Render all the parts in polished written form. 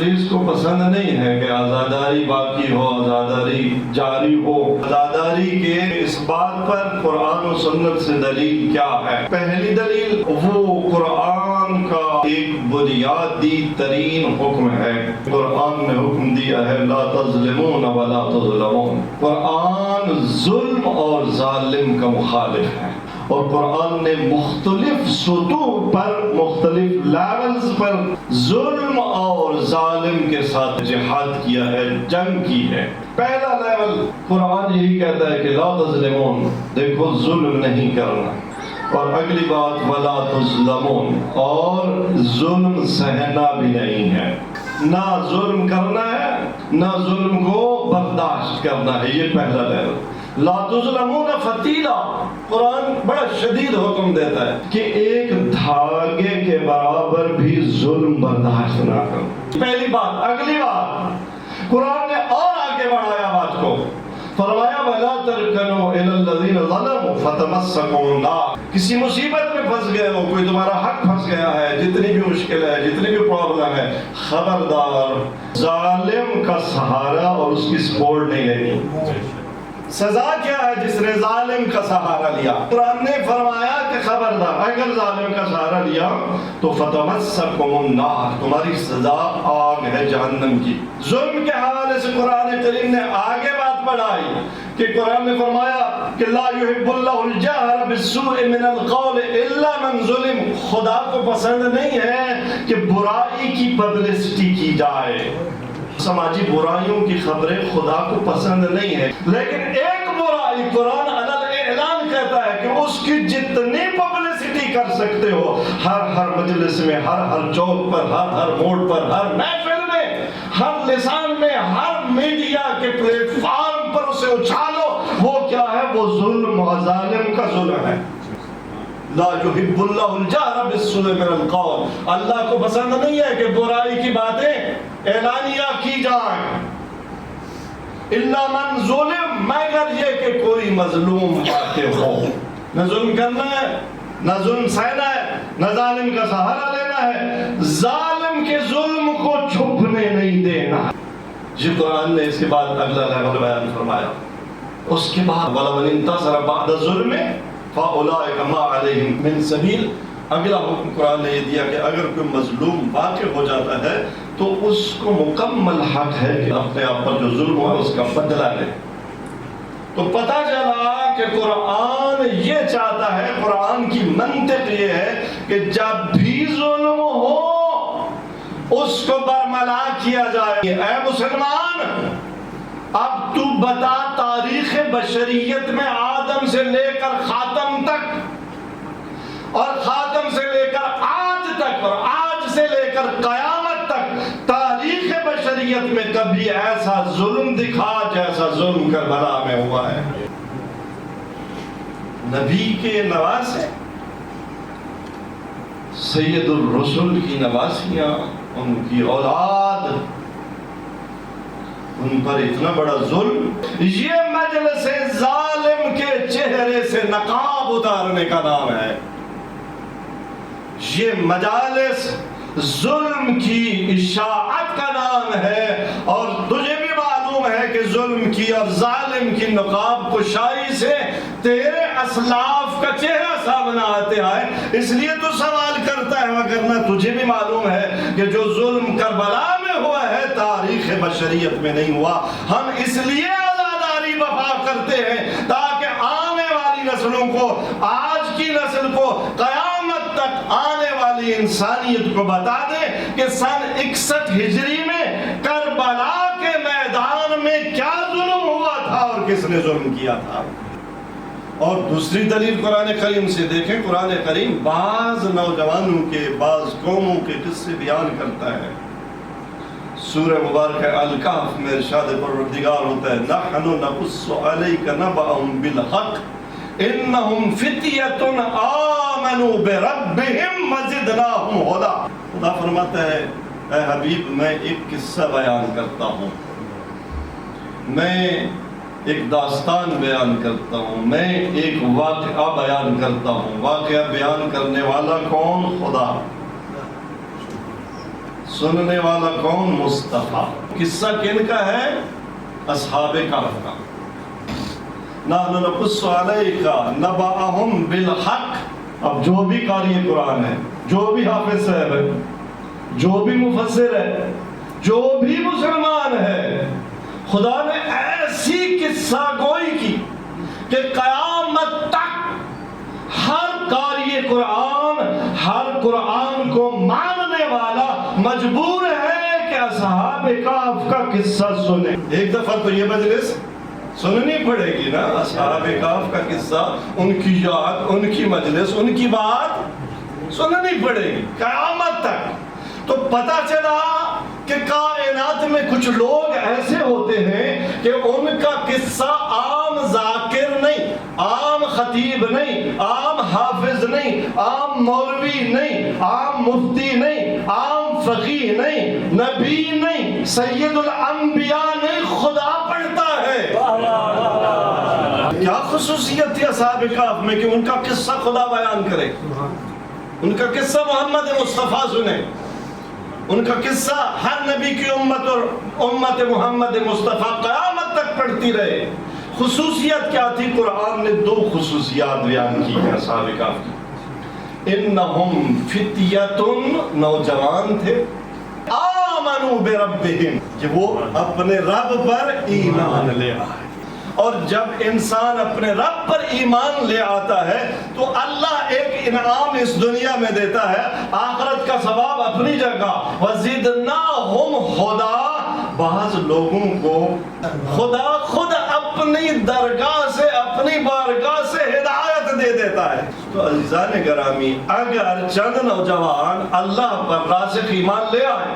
Police کو پسند نہیں ہے کہ آزاداری باقی ہو، آزاداری جاری ہو۔ آزاداری کے اس بات پر قرآن و سنت سے دلیل کیا ہے؟ پہلی دلیل وہ قرآن کا ایک بنیادی ترین حکم ہے۔ قرآن نے حکم دیا ہے لا تظلمون ولا تظلمون۔ قرآن ظلم اور ظالم کا مخالف ہے، اور قرآن نے مختلف سطوح پر، مختلف لیولز پر ظلم اور ظالم کے ساتھ جہاد کیا ہے، جنگ کی ہے۔ پہلا لیول قرآن یہی کہتا ہے کہ لا تظلمون، دیکھو ظلم نہیں کرنا، اور اگلی بات ولا تظلمون، اور ظلم سہنا بھی نہیں ہے۔ نہ ظلم کرنا ہے، نہ ظلم کو برداشت کرنا ہے، یہ پہلا لیول۔ لا تظلمون فتیلا، قرآن بڑا شدید حکم دیتا ہے کہ ایک دھاگے کے برابر بھی ظلم برداشت نہ کرو، پہلی بات۔ اگلی بات قرآن نے اور آگے بڑھایا بات کو، فرمایا وَلَا تَرْكَنُوا إِلَى الَّذِينَ ظَلَمُوا فَتَمَسَّكُمُ النَّارُ۔ کسی مصیبت میں پھنس گئے ہو، کوئی تمہارا حق پھنس گیا ہے، جتنی بھی مشکل ہے، جتنی بھی پرابلم ہے، خبردار ظالم کا سہارا اور اس کی سپورٹ نہیں لینی۔ سزا کیا ہے جس نے ظالم کا سہارا لیا؟ قرآن نے فرمایا کہ خبردار اگر ظالم کا سہارا لیا تو فتمسکم النار، تمہاری سزا آگ ہے جہنم کی۔ ظلم کے حوالے سے قرآن کریم نے آگے بات بڑھائی کہ قرآن نے فرمایا کہ لا يحب اللہ الجہر بالسوء من القول الا من ظلم، خدا کو پسند نہیں ہے کہ برائی کی پبلسٹی کی جائے۔ سماجی برائیوں کی خبریں خدا کو پسند نہیں ہے، لیکن ایک برائی قرآن علی اعلان کہتا ہے کہ اس کی جتنی پبلسٹی کر سکتے ہو، ہر مجلس میں، ہر چوک پر، ہر موڑ پر، ہر محفل میں، ہر لسان میں، ہر میڈیا کے پلیٹ فارم پر اسے اچھالو۔ وہ کیا ہے؟ وہ ظلم و ظالم کا ظلم ہے۔ لا يحب اللہ الجہر بالسوء من القول، اللہ کو پسند نہیں ہے کہ برائی کی باتیں اعلانیہ کی جائیں۔ الا من ظلم، مگر یہ کہ کوئی مظلوم واقع ہو۔ نہ ظلم کرنا ہے، نہ ظلم سہنا ہے، نہ ظالم کا سہارا لینا ہے، ظالم کے ظلم کو چھپنے نہیں دینا۔ یہ قرآن نے اس کے بعد اگلا لیول بیان فرمایا۔ اس کے بعد وَلَمَنِ انتَصَرَ بَعْدَ ظُلْمِهِ فَأُولَٰئِكَ مَا عَلَيْهِم مِّن سَبِيلٍ۔ اگلا حکم قرآن نے یہ دیا کہ اگر کوئی مظلوم واقع ہو جاتا ہے تو اس کو مکمل حق ہے کہ اپنے آپ پر جو ظلم ہوا اس کا بدلہ لے۔ تو پتہ چلا کہ قرآن یہ چاہتا ہے، قرآن کی منطق یہ ہے کہ جب بھی ظلم ہو اس کو برملا کیا جائے۔ اے مسلمان، اب تو بتا تاریخ بشریت میں آدم سے لے کر خاتم تک، اور خاتم سے لے کر آج تک، اور آج سے لے کر قیامت تک، تاریخ بشریت میں کبھی ایسا ظلم دکھا جیسا ظلم کربلا میں ہوا ہے۔ نبی کے نواسے، سید الرسل کی نواسیاں، ان کی اولاد، ان پر اتنا بڑا ظلم، یہ مجلس ظالم کے چہرے سے نقاب اتارنے کا نام ہے۔ یہ مجالس ظلم کی اشاعت کا نام ہے، اور تجھے بھی معلوم ہے کہ ظلم کی اور ظالم کی نقاب کشائی سے تیرے اسلاف کا چہرہ سامنے آتے آئے، اس لیے تو سوال کرتا ہے، وگرنہ تجھے بھی معلوم ہے کہ جو ظلم کربلا میں ہوا ہے تاریخ بشریت میں نہیں ہوا۔ ہم اس لیے آزاداری وفا کرتے ہیں تاکہ آنے والی نسلوں کو، آج کی نسل کو، قیامت تک آنے والی انسانیت کو بتا دیں کہ سن 61 ہجری میں کربلا کے میدان میں کیا ظلم ہوا تھا اور کس نے ظلم کیا تھا۔ اور دوسری دلیل قرآن کریم سے دیکھیں، قرآن کریم بعض نوجوانوں کے، بعض قوموں کے قصے بیان کرتا ہے۔ سورہ مبارکہ الکہف میں ارشاد پروردگار ہوتا ہے نحن نقص علیک نبأهم بالحق انہم فتیۃ آمنوا بربہم وزدناہم ہدی۔ خدا فرماتا ہے اے حبیب، میں ایک قصہ بیان کرتا ہوں، میں ایک داستان بیان کرتا ہوں، میں ایک واقعہ بیان کرتا ہوں۔ واقعہ بیان کرنے والا کون؟ خدا۔ سننے والا کون؟ مصطفیٰ۔ قصہ کن کا ہے؟ اصحاب کہف کا۔ نحن نقص علیک نبأہم بالحق۔ اب جو بھی قاری قرآن ہے، جو بھی حافظ صاحب ہے، جو بھی مفسر ہے، جو بھی مسلمان ہے، خدا نے ایسی قصہ گوئی کی کہ قیامت تک ہر قاری قرآن، ہر قرآن کو ماننے والا مجبور ہے کہ اصحاب کہف کا قصہ سنے۔ ایک دفعہ تو یہ مجلس سننی پڑے گی نا، اصحاب کہف کا قصہ، ان کی یاد، ان کی مجلس، ان کی بات سننی پڑے گی قیامت تک۔ تو پتہ چلا کہ کائنات میں کچھ لوگ ایسے ہوتے ہیں کہ ان کا قصہ عام ذاکر نہیں، عام خطیب نہیں، عام حافظ نہیں، عام مولوی نہیں، عام مفتی نہیں، عام فقیہ نہیں، نبی نہیں، سید الانبیاء نہیں، خدا پڑھتا ہے۔ کیا خصوصیت تھی اصحاب کہف میں کہ ان کا قصہ خدا بیان کرے، ان کا قصہ محمد مصطفیٰ سنے، ان کا قصہ ہر نبی کی امت اور امت محمد مصطفیٰ قیامت تک پڑھتی رہے۔ خصوصیت کیا تھی؟ قرآن نے دو خصوصیات بیان کی ہیں اصحاب کہف کی۔ انہم فتیۃ، نوجوان تھے، آمنوا بربہم، کہ وہ اپنے رب پر ایمان لے آئے۔ اور جب انسان اپنے رب پر ایمان لے آتا ہے تو اللہ ایک انعام اس دنیا میں دیتا ہے، آخرت کا ثواب اپنی جگہ۔ وَزِدْنَاهُمْ هُدًى، بعض لوگوں کو خدا خود اپنی درگاہ سے، اپنی بارگاہ سے ہدایت دے دیتا ہے۔ تو عزیزان گرامی، اگر چند نوجوان اللہ پر راسخ ایمان لے آئے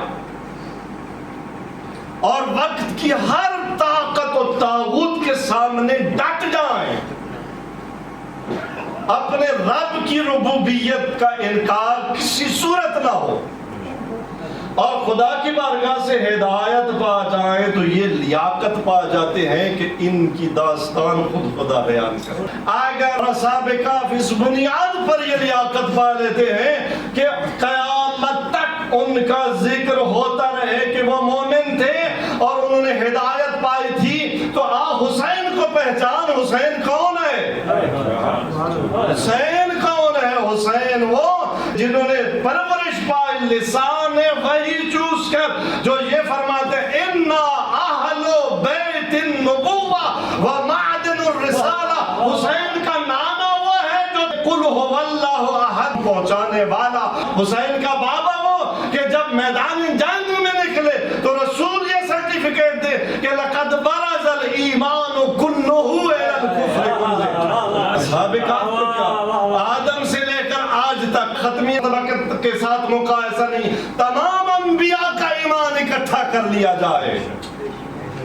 اور وقت کی ہر طاقت و طاغوت کے سامنے ڈٹ جائیں، اپنے رب کی ربوبیت کا انکار کسی صورت نہ ہو اور خدا کی بارگاہ سے ہدایت پا جائیں، تو یہ لیاقت پا جاتے ہیں کہ ان کی داستان خود خدا بیان کرے۔ اگر اصحاب کہف اس بنیاد پر یہ لیاقت پا لیتے ہیں کہ قیامت تک ان کا ذکر ہوتا رہے کہ وہ مومن تھے اور انہوں نے ہدایت پائی تھی، تو حسین کو پہچان، حسین کون ہے؟ حسین کون ہے؟ حسین وہ جنہوں نے پرورش پائی لسان وحی چوس کر، جو یہ فرماتے ہیں اِنَّا أَهْلُ بَيْتِ النُّبُوَّةِ وَمَعْدِنُ الرِّسَالَةِ۔ حسین کا نانا وہ ہے جو قُلْ هُوَ اللَّهُ أَحَدٌ پہنچانے والا۔ حسین کا بابا وہ کہ جب میدان جنگ میں نکلے تو رسول یہ سرٹیفکیٹ دے کہ لَقَدْ بَرَزَ الْإِيمَانُ كُلُّهُ إِلَى الْكُفْرِ كُلِّهِ۔ اصحاب کہف کو کیا آدم سے لے کر آج تک ختمیت وقت کے ساتھ مقایسہ نہیں، تمام انبیاء کا ایمان اکٹھا کر لیا جائے،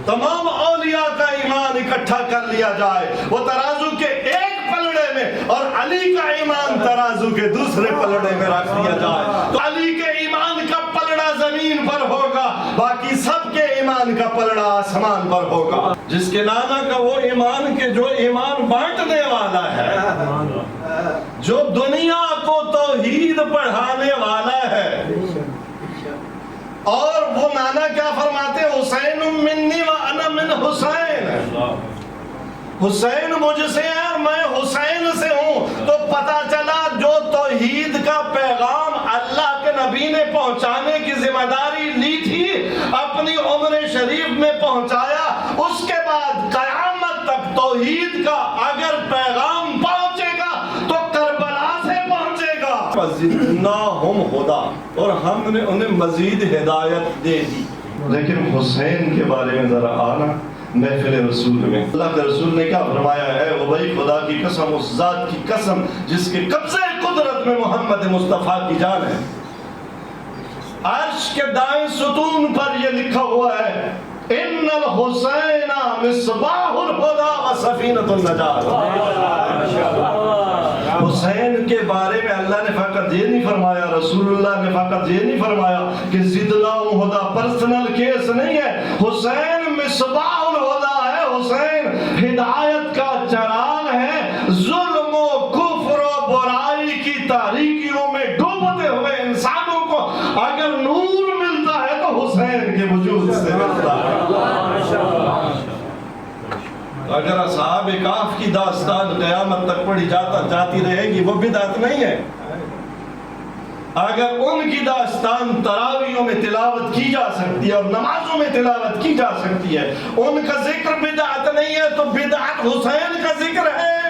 تمام اولیاء کا ایمان اکٹھا کر لیا جائے، وہ ترازو کے ایک پلڑے میں، اور علی کا ایمان ترازو کے دوسرے پلڑے میں رکھ دیا جائے، تو علی کے ایمان کا پلڑا زمین پر ہوگا، باقی سب کے ایمان کا پلڑا آسمان پر ہوگا۔ جس کے نانا کا وہ ایمان کے جو ایمان بانٹنے والا ہے، جو دنیا کو توحید پڑھانے والا ہے، اور وہ نانا کیا فرماتے ہیں؟ حسین منی وانا من حسین، حسین مجھ سے ہے اور میں حسین سے ہوں۔ تو پتا چلا جو توحید کا پیغام اللہ کے نبی نے پہنچانے کی ذمہ داری لی تھی، اپنی عمر شریف میں پہنچایا، اس کے بعد قیامت تک توحید کا اگر پیغام پہنچے گا تو کربلا سے پہنچے گا۔ فَزِدْنَاهُمْ هُدًى، اور ہم نے انہیں مزید ہدایت دے دی۔ لیکن حسین کے بارے میں ذرا آنا محفل رسول میں، اللہ کے رسول نے کیا فرمایا ہے؟ وہ بھائی خدا کی قسم، اس ذات کی قسم جس کے قبضے قدرت میں محمد مصطفیٰ کی جان ہے، عرش کے دائیں ستون پر یہ لکھا ہوا ہے ان الحسین مصباح الہدی و سفینۃ النجات۔ حسین کے بارے میں اللہ نے فقط یہ نہیں فرمایا، رسول اللہ نے فقط یہ نہیں فرمایا کہ زدنا الہدی پرسنل کیس نہیں ہے، حسین مصباح الہدی ہے، حسین ہدایت کا چراغ ہے۔ ظلم و کفر و برائی کی تاریکیوں میں ڈوبتے ہوئے انسانوں کو اگر نور ملتا وجود سے ملتا ہے۔ اگر اصحاب کہف کی داستان قیامت تک پڑھی جاتی رہے گی وہ بدعت نہیں ہے۔ اگر ان کی داستان تراویحوں میں تلاوت کی جا سکتی ہے اور نمازوں میں تلاوت کی جا سکتی ہے، ان کا ذکر بدعت نہیں ہے، تو بدعت حسین کا ذکر ہے۔